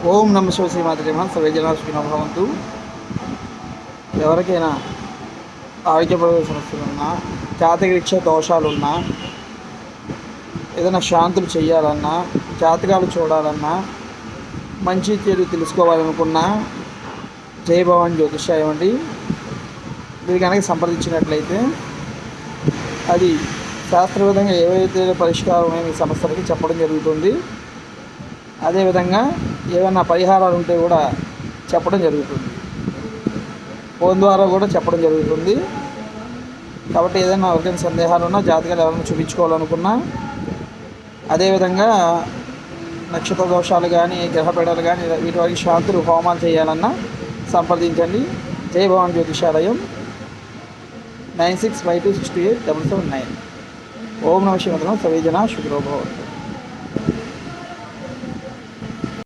ఓం నమ శివ శ్రీమాతృ సర్వేజన సుఖినో భవంతు. ఎవరికైనా ఆరోగ్యపరమైన సమస్యలున్నా, జాతకరీక్ష దోషాలున్నా, ఏదైనా శాంతులు చేయాలన్నా, జాతకాలు చూడాలన్నా, మంచి చెడు తెలుసుకోవాలనుకున్నా జై భవాన్ జ్యోతిష్యాయం అండి. మీరు కనుక సంప్రదించినట్లయితే అది శాస్త్రవిధంగా ఏవైతే పరిష్కారం మీ సమస్యలకి చెప్పడం జరుగుతుంది. అదేవిధంగా ఏమైనా పరిహారాలు ఉంటే కూడా చెప్పడం జరుగుతుంది. ఫోన్ ద్వారా కూడా చెప్పడం జరుగుతుంది. కాబట్టి ఏదైనా ఎవరికైనా సందేహాలు ఉన్నా, జాతకాలు ఎవరైనా చూపించుకోవాలనుకున్నా, అదేవిధంగా నక్షత్ర దోషాలు కానీ, గ్రహపీడలు కానీ, వీటి వారికి శాంతులు హోమాలు చేయాలన్నా సంప్రదించండి. జై భవాన్ జ్యోతిషాలయం 9652687779. ఓం నమ శివాయ. సర్వేజన శుక్రో భవంతు.